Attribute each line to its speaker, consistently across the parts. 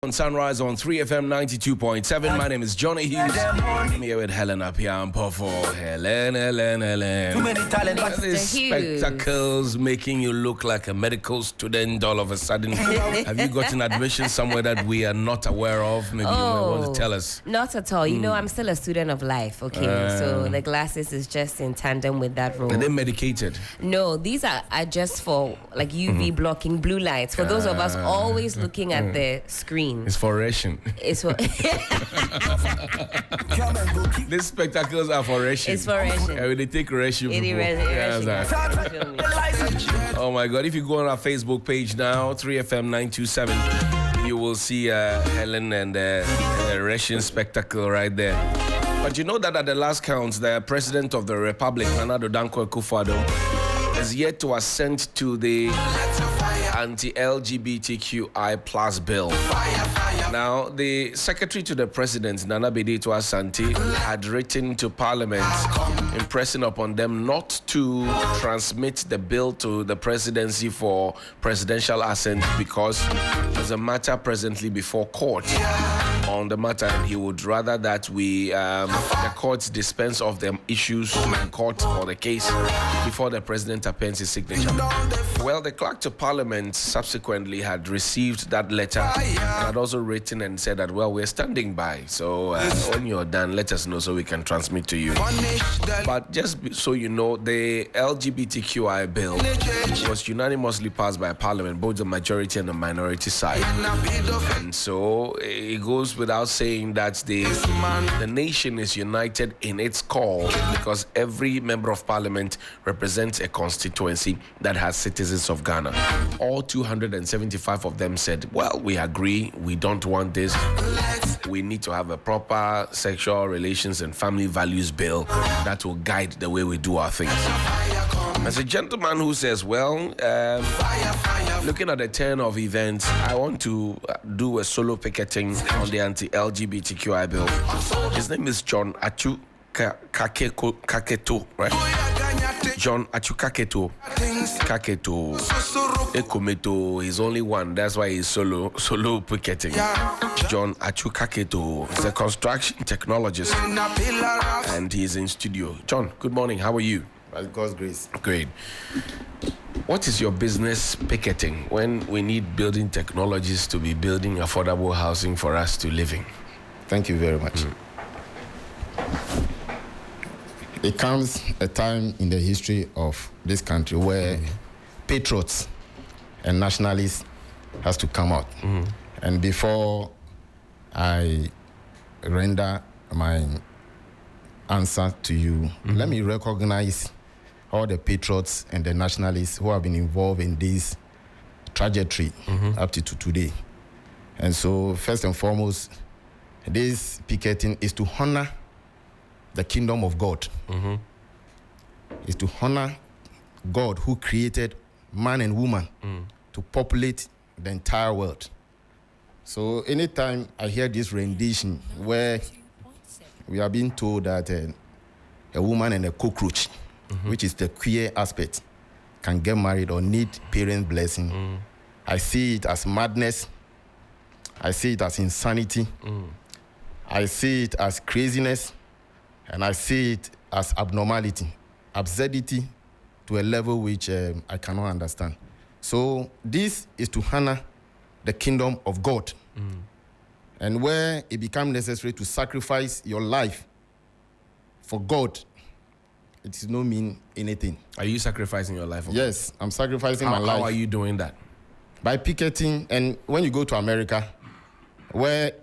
Speaker 1: On Sunrise on 3FM 92.7. My name is Johnny Hughes. I'm here with Helen up here. I'm for Helen.
Speaker 2: Too many talent.
Speaker 1: These spectacles making you look like a medical student all of a sudden. Have you gotten admission somewhere that we are not aware of? Maybe you might want to tell us.
Speaker 3: Not at all. You know, I'm still a student of life, okay? So the glasses is just in tandem with that rule.
Speaker 1: Are they medicated?
Speaker 3: No, these are just for like UV blocking blue lights. For those of us always looking at the screen.
Speaker 1: It's for ration.
Speaker 3: It's for
Speaker 1: These spectacles are for ration.
Speaker 3: It's for ration.
Speaker 1: Yeah, they take ration. Oh my God. If you go on our Facebook page now, 3FM 927, you will see Helen and the ration spectacle right there. But you know that at the last count, the President of the Republic, Nana Addo Dankwa Akufo-Addo, is yet to assent to the Anti-LGBTQI plus bill. Now, the Secretary to the President, Nana Bedito Asante, had written to Parliament impressing upon them not to transmit the bill to the presidency for presidential assent because there's a matter presently before court on the matter, and he would rather that the courts dispense of the issues in court or the case before the president appends his signature. Well, the clerk to Parliament subsequently had received that letter and had also written and said that, well, we're standing by. So when you're done, let us know so we can transmit to you. But just so you know, the LGBTQI bill was unanimously passed by Parliament, both the majority and the minority side. And so it goes without saying that the nation is united in its call because every member of Parliament represents a constituency that has citizens of Ghana. All 275 of them said, well, we agree, we don't want this. We need to have a proper sexual relations and family values bill that will guide the way we do our things. As a gentleman who says, well, looking at the turn of events, I want to do a solo picketing on the anti-LGBTQI bill. His name is John Atsu Kaketo, right? John Atsu Kaketo. Ekometo, he's only one. That's why he's solo picketing. John Atsu Kaketo is a construction technologist, and he's in studio. John, good morning. How are you?
Speaker 4: By God's grace.
Speaker 1: Great. What is your business picketing when we need building technologists to be building affordable housing for us to live in?
Speaker 4: Thank you very much. It comes a time in the history of this country where patriots and nationalists has to come out. And before I render my answer to you, let me recognize all the patriots and the nationalists who have been involved in this trajectory up to today. And so, first and foremost, this picketing is to honor the kingdom of God. Is to honor God who created man and woman to populate the entire world. So anytime I hear this rendition where we are being told that a woman and a cockroach, which is the queer aspect, can get married or need parent blessing, I see it as madness. I see it as insanity. I see it as craziness. And I see it as abnormality, absurdity to a level which I cannot understand. So this is to honor the kingdom of God. And where it becomes necessary to sacrifice your life for God, it does not mean anything.
Speaker 1: Are you sacrificing your life?
Speaker 4: Yes, I'm sacrificing my life.
Speaker 1: How are you doing that?
Speaker 4: By picketing. And when you go to America, where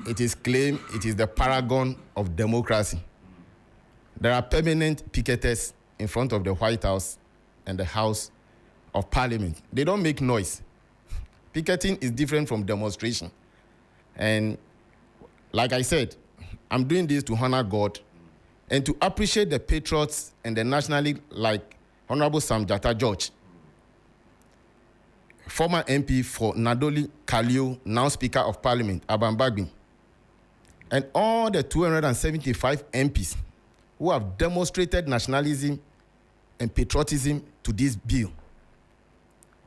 Speaker 4: it is claimed it is the paragon of democracy, there are permanent picketers in front of the White House and the House of Parliament. They don't make noise. Picketing is different from demonstration. And like I said, I'm doing this to honor God and to appreciate the patriots and the nationalists like Honorable Sam Jatta George, former MP for Nadoli Kalio, now Speaker of Parliament, Abambagbi, and all the 275 MPs who have demonstrated nationalism and patriotism to this bill.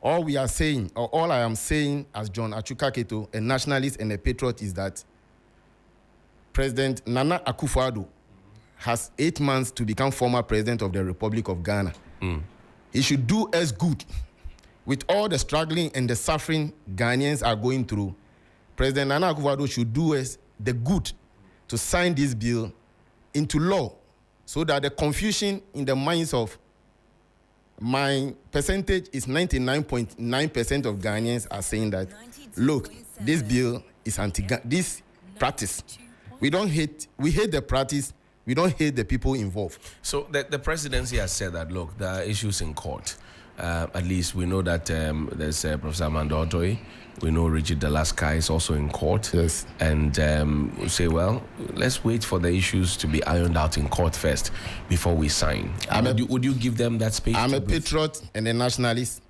Speaker 4: All we are saying, or all I am saying as John Atsu Kaketo, a nationalist and a patriot, is that President Nana Akufo-Addo has 8 months to become former president of the Republic of Ghana. He should do us good. With all the struggling and the suffering Ghanaians are going through, President Nana Akufo-Addo should do us the good to sign this bill into law so that the confusion in the minds of my percentage is 99.9% of Ghanaians are saying that, look, this bill is this practice. We hate the practice. We don't hate the people involved.
Speaker 1: So the presidency has said that, look, there are issues in court. At least we know that there's Professor Amanda Otoy. We know Richard Delaska is also in court.
Speaker 4: Yes.
Speaker 1: And we say, well, let's wait for the issues to be ironed out in court first before we sign. Would you give them that space?
Speaker 4: I'm a patriot and a nationalist.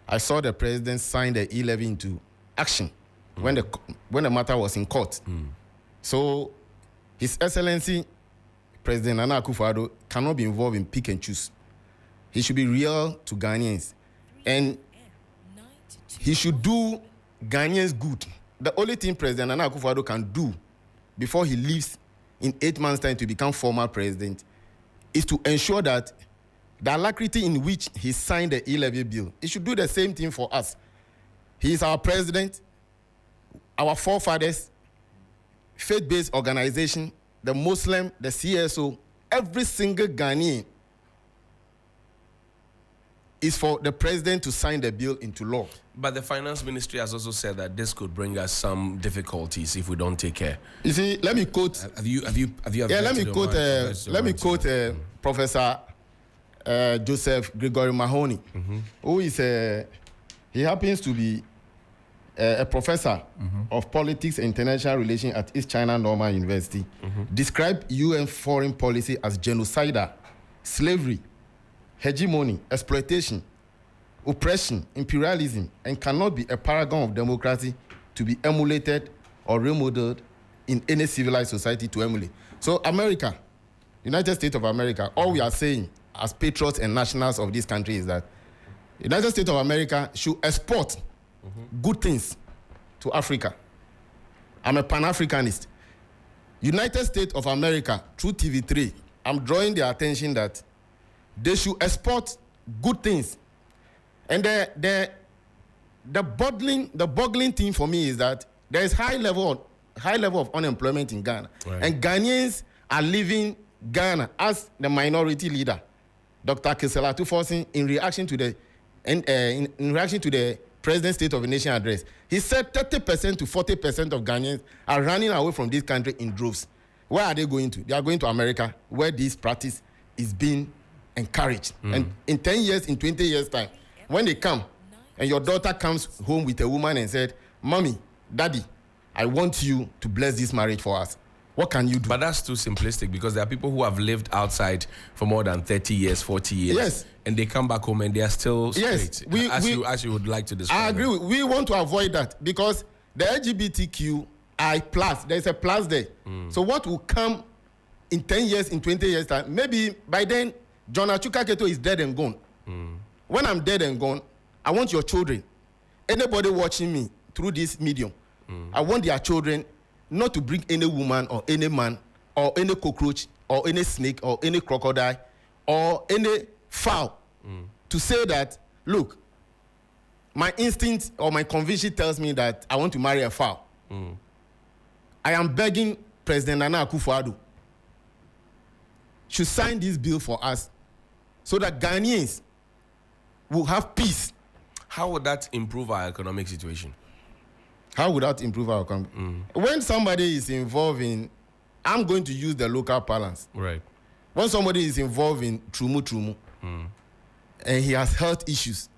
Speaker 4: I saw the president sign the E-levy into action when the matter was in court. So His Excellency President Nana Akufo-Addo cannot be involved in pick and choose. He should be real to Ghanaians. And he should do Ghanaians good. The only thing President Nana Akufo-Addo can do before he leaves in 8 months' time to become former president is to ensure that the alacrity in which he signed the E-levy bill, he should do the same thing for us. He is our president, our forefathers, faith-based organization, the Muslim, the CSO, every single Ghanaian is for the president to sign the bill into law.
Speaker 1: But the finance ministry has also said that this could bring us some difficulties if we don't take care.
Speaker 4: You see, let me quote.
Speaker 1: Have you?
Speaker 4: Yeah, let me quote. Let me quote Professor Joseph Gregory Mahoney, who is he happens to be a professor of politics and international relations at East China Normal University. Described UN foreign policy as genocidal, slavery, hegemony, exploitation, oppression, imperialism, and cannot be a paragon of democracy to be emulated or remodeled in any civilized society to emulate. So America, United States of America, all we are saying as patriots and nationals of this country is that United States of America should export good things to Africa. I'm a Pan-Africanist. United States of America, through TV3, I'm drawing their attention that they should export good things. And the boggling thing for me is that there is high level of unemployment in Ghana. Right. And Ghanaians are leaving Ghana as the minority leader. Dr. Kesela Tufosin, in reaction to the President's State of the Nation address, he said 30% to 40% of Ghanaians are running away from this country in droves. Where are they going to? They are going to America, where this practice is being encouraged. And in 10 years, in 20 years' time, when they come, and your daughter comes home with a woman and said, Mommy, Daddy, I want you to bless this marriage for us. What can you do?
Speaker 1: But that's too simplistic, because there are people who have lived outside for more than 30 years, 40 years. Yes. And they come back home and they are still straight. Yes. As you would like to describe.
Speaker 4: I agree. We want to avoid that, because the LGBTQI+, there's a plus there. So what will come in 10 years, in 20 years' time, maybe by then, John Atsu Kaketo is dead and gone. When I'm dead and gone, I want your children, anybody watching me through this medium, I want their children not to bring any woman or any man or any cockroach or any snake or any crocodile or any fowl to say that, look, my instinct or my conviction tells me that I want to marry a fowl. I am begging President Nana Akufo-Addo should sign this bill for us so that Ghanaians will have peace.
Speaker 1: How would that improve our economic situation?
Speaker 4: How would that improve our economy? When somebody is involved in, I'm going to use the local parlance.
Speaker 1: Right.
Speaker 4: When somebody is involved in trumu, and he has health issues,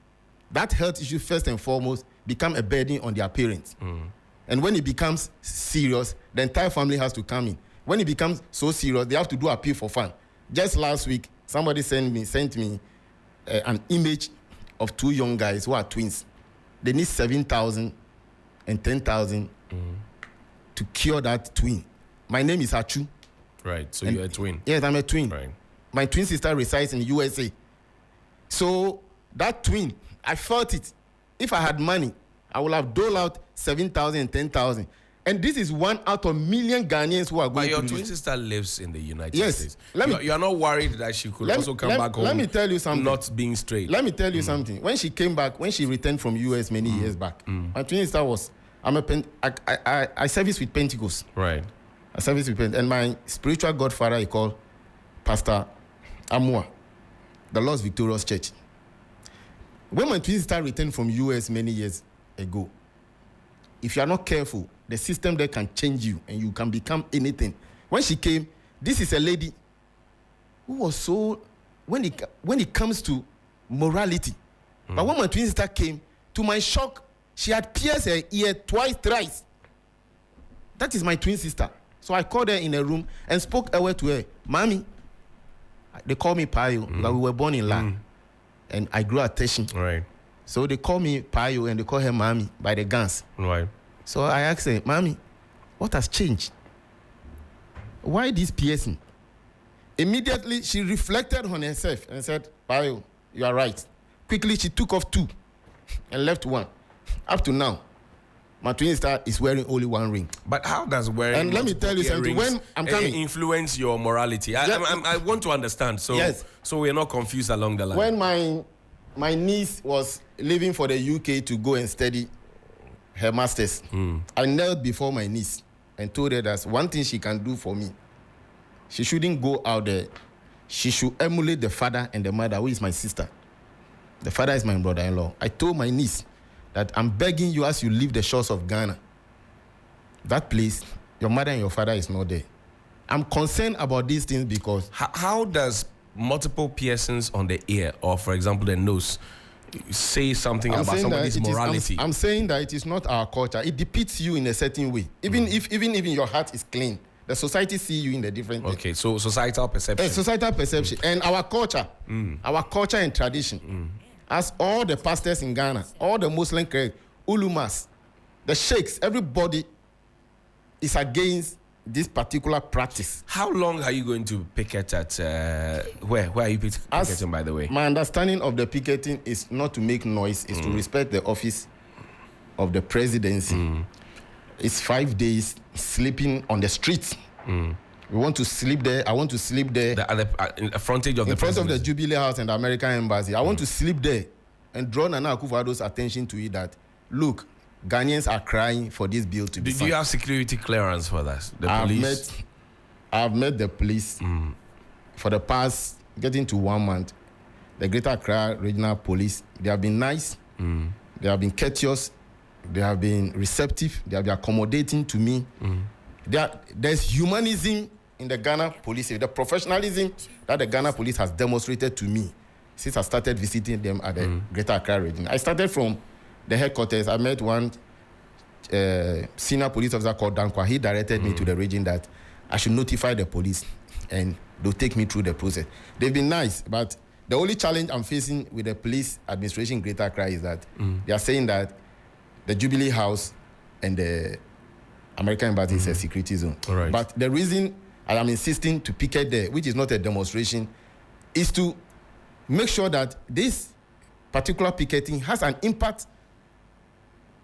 Speaker 4: that health issue first and foremost become a burden on their parents. And when it becomes serious, the entire family has to come in. When it becomes so serious, they have to do appeal for fund. Just last week, somebody sent me an image of two young guys who are twins. They need 7,000 and 10,000 to cure that twin. My name is Achu.
Speaker 1: Right, so you're a twin.
Speaker 4: Yes, I'm a twin.
Speaker 1: Right.
Speaker 4: My twin sister resides in the USA. So that twin, I felt it. If I had money, I would have doled out 7,000 and 10,000. And this is 1 out of million Ghanaians who are going to.
Speaker 1: But your twin sister lives in the United
Speaker 4: Yes.
Speaker 1: States. You are not worried that she could also come back home.
Speaker 4: Let me tell you something.
Speaker 1: Not being straight.
Speaker 4: Let me tell you something. When she came back, when she returned from US many years back, my twin sister was. I service with Pentecost.
Speaker 1: Right.
Speaker 4: I service with Pentecost, and my spiritual godfather he called Pastor Amua, the Lord's Victorious Church. When my twin sister returned from US many years ago, if you are not careful, the system there can change you and you can become anything. When she came, this is a lady who was so, when it comes to morality. But when my twin sister came, to my shock, she had pierced her ear twice, thrice. That is my twin sister. So I called her in a room and spoke a word to her. Mommy, they call me Payo, because we were born in La. And I grew attention.
Speaker 1: Right.
Speaker 4: So they call me Payo and they call her Mommy by the guns.
Speaker 1: Right.
Speaker 4: So I asked her, Mommy, what has changed? Why this piercing? Immediately, she reflected on herself and said, Payo, you are right. Quickly, she took off 2 and left 1. Up to now, my twin sister is wearing only 1 ring.
Speaker 1: But how does wearing
Speaker 4: and let me tell you something, when I'm coming,
Speaker 1: influence your morality? I want to understand, so so we're not confused along the line.
Speaker 4: When my niece was leaving for the UK to go and study her master's, I knelt before my niece and told her that one thing she can do for me, she shouldn't go out there. She should emulate the father and the mother, who is my sister. The father is my brother-in-law. I told my niece that I'm begging you, as you leave the shores of Ghana, that place, your mother and your father is not there. I'm concerned about these things because...
Speaker 1: How does multiple piercings on the ear, or for example the nose, say something about somebody's morality?
Speaker 4: I'm saying that it is not our culture. It depicts you in a certain way. Even if your heart is clean, the society see you in a different way.
Speaker 1: Okay, so societal perception.
Speaker 4: Societal perception. And our culture and tradition. As all the pastors in Ghana, all the Muslim clerics, ulumas, the sheikhs, everybody is against this particular practice.
Speaker 1: How long are you going to picket at? Where are you picketing, by the way?
Speaker 4: My understanding of the picketing is not to make noise, is to respect the office of the presidency. It's 5 days sleeping on the streets. We want to sleep there. I want to sleep there.
Speaker 1: In the frontage of
Speaker 4: in front of the Jubilee House and the American Embassy. I want to sleep there and draw Nana Akufo-Addo's attention to it that, look, Ghanaians are crying for this bill to be signed.
Speaker 1: Do you have security clearance for that?
Speaker 4: I've met the police for the past, getting to 1 month. The Greater Accra Regional Police, they have been nice. They have been courteous. They have been receptive. They have been accommodating to me. There's humanism in the Ghana police, the professionalism that the Ghana police has demonstrated to me since I started visiting them at the Greater Accra region. I started from the headquarters. I met one senior police officer called Dankwa. He directed me to the region that I should notify the police and they'll take me through the process. They've been nice, but the only challenge I'm facing with the police administration in Greater Accra is that they are saying that the Jubilee House and the American Embassy is a security zone.
Speaker 1: Right.
Speaker 4: But the reason I am insisting to picket there, which is not a demonstration, is to make sure that this particular picketing has an impact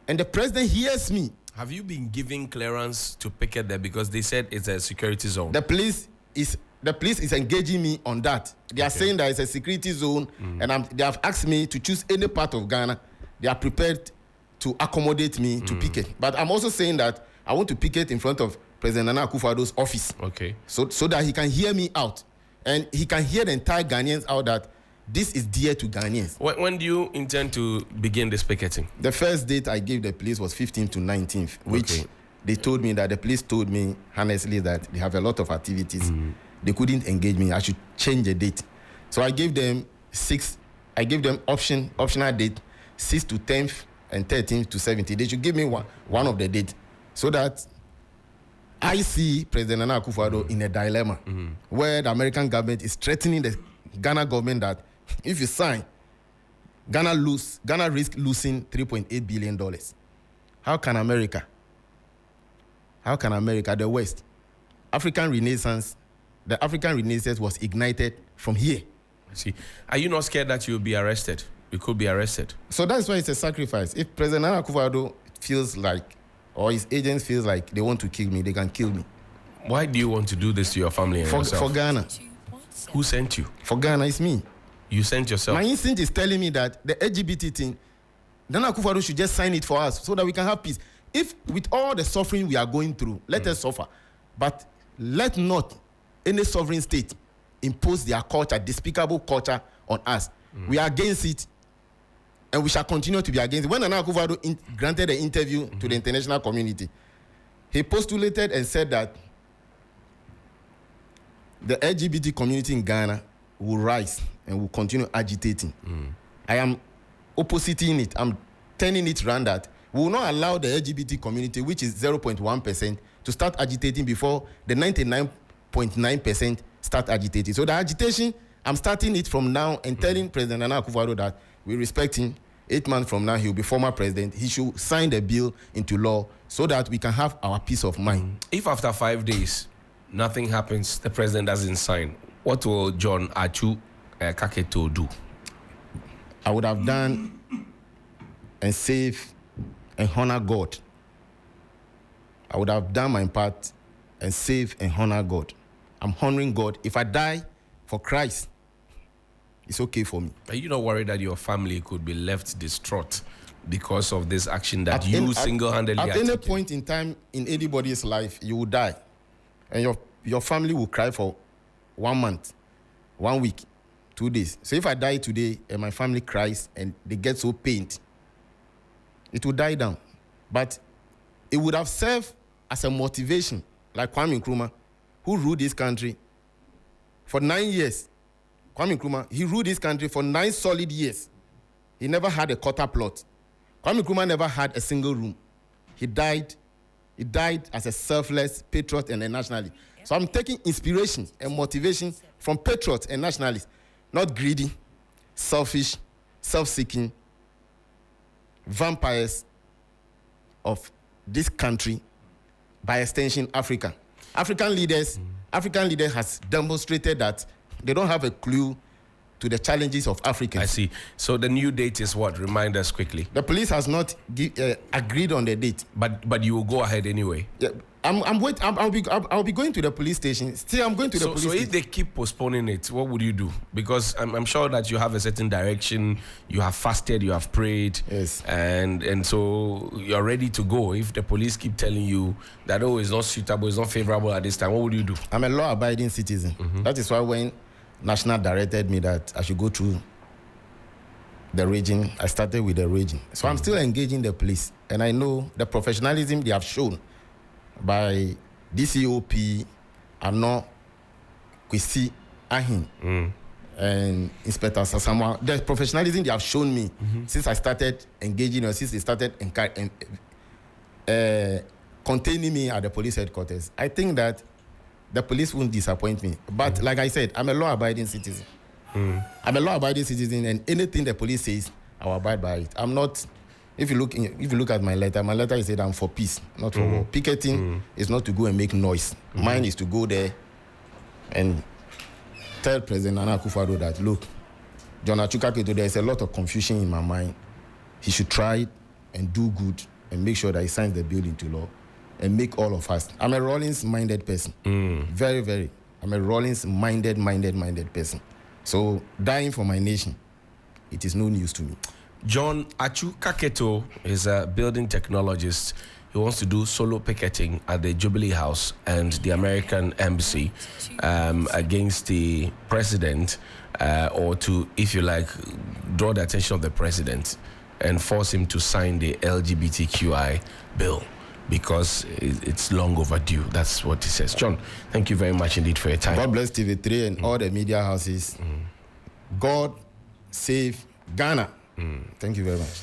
Speaker 4: and the president hears me.
Speaker 1: Have you been giving clearance to picket there because they said it's a security zone?
Speaker 4: The police is engaging me on that. They are saying that it's a security zone and they have asked me to choose any part of Ghana. They are prepared to accommodate me to picket. But I'm also saying that I want to picket in front of President Nana Akufo-Addo's office.
Speaker 1: Okay.
Speaker 4: So that he can hear me out. And he can hear the entire Ghanaians out that this is dear to Ghanaians.
Speaker 1: When do you intend to begin this picketing?
Speaker 4: The first date I gave the police was 15th to 19th, which they told me that the police told me honestly that they have a lot of activities. They couldn't engage me. I should change the date. So I gave them optional date, 6th to 10th and 13th to 17th. They should give me one of the dates so that I see President Nana Akufo-Addo in a dilemma where the American government is threatening the Ghana government that if you sign, Ghana risk losing $3.8 billion. How can America, the West, the African Renaissance was ignited from here.
Speaker 1: See, are you not scared that you'll be arrested? You could be arrested.
Speaker 4: So that's why it's a sacrifice. If President Nana Akufo-Addo feels like, or his agents feels like they want to kill me, they can kill me.
Speaker 1: Why do you want to do this to your family and yourself?
Speaker 4: For Ghana.
Speaker 1: Who sent you?
Speaker 4: For Ghana, it's me.
Speaker 1: You sent yourself?
Speaker 4: My instinct is telling me that the LGBT thing, Nana Akufo-Addo should just sign it for us so that we can have peace. If with all the suffering we are going through, let us suffer. But let not any sovereign state impose their culture, despicable culture on us. We are against it, and we shall continue to be against it. When Nana Akufo-Addo granted an interview to the international community, he postulated and said that the LGBT community in Ghana will rise and will continue agitating. I am oppositing it. I'm turning it around that we will not allow the LGBT community, which is 0.1%, to start agitating before the 99.9% start agitating. So the agitation, I'm starting it from now and telling President Nana Akufo-Addo that we respect him. 8 months from now, he will be former president. He should sign the bill into law so that we can have our peace of mind.
Speaker 1: If after 5 days, nothing happens, the president doesn't sign, what will John Atsu Kaketo do?
Speaker 4: I would have done and save and honor God. I would have done my part and save and honor God. I'm honoring God. If I die for Christ, it's okay for me.
Speaker 1: Are you not worried that your family could be left distraught because of this action that you single-handedly
Speaker 4: at any point in time in anybody's life, you will die. And your family will cry for 1 month, 1 week, 2 days. So if I die today and my family cries and they get so pained, it will die down. But it would have served as a motivation, like Kwame Nkrumah, who ruled this country for 9 years. Kwame Nkrumah, he ruled this country for 9 solid years. He never had a quarter plot. Kwame Nkrumah never had a single room. He died as a selfless patriot and a nationalist. So I'm taking inspiration and motivation from patriots and nationalists, not greedy, selfish, self-seeking vampires of this country, by extension, Africa. African leaders has demonstrated that they don't have a clue to the challenges of Africans.
Speaker 1: I see. So the new date is what? Remind us quickly.
Speaker 4: The police has not agreed on the date.
Speaker 1: But you will go ahead anyway.
Speaker 4: Yeah, I'll be going to the police station. Still, I'm going to the police station.
Speaker 1: So if they keep postponing it, what would you do? Because I'm sure that you have a certain direction. You have fasted, you have prayed.
Speaker 4: Yes.
Speaker 1: And so you're ready to go. If the police keep telling you that, oh, it's not suitable, it's not favorable at this time, what would you do?
Speaker 4: I'm a law-abiding citizen. That is why when National directed me that I should go through the region, I started with the region. So I'm still engaging the police. And I know the professionalism they have shown by DCOP, Ano, Kwesi Ahin, and Inspector Sasamwa. The professionalism they have shown me since I started engaging, or since they started containing me at the police headquarters. I think that the police won't disappoint me. But like I said, I'm a law-abiding citizen. I'm a law-abiding citizen, and anything the police says, I'll abide by it. I'm not. If you look at my letter is said I'm for peace, not for war. Picketing is not to go and make noise. Mine is to go there and tell President Nana Akufo-Addo that, look, John Atsu Kaketo, there is a lot of confusion in my mind. He should try and do good and make sure that he signs the bill into law and make all of us. I'm a Rawlings-minded person. Very, very. I'm a Rawlings-minded person. So dying for my nation, it is no news to me.
Speaker 1: John Atsu Kaketo is a building technologist. He wants to do solo picketing at the Jubilee House and the American Embassy against the president, or to, if you like, draw the attention of the president and force him to sign the LGBTQI bill, because it's long overdue. That's what he says. John, thank you very much indeed for your time.
Speaker 4: God bless TV3 and all the media houses. God save Ghana. Thank you very much.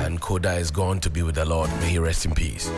Speaker 1: And Koda is gone to be with the Lord. May he rest in peace.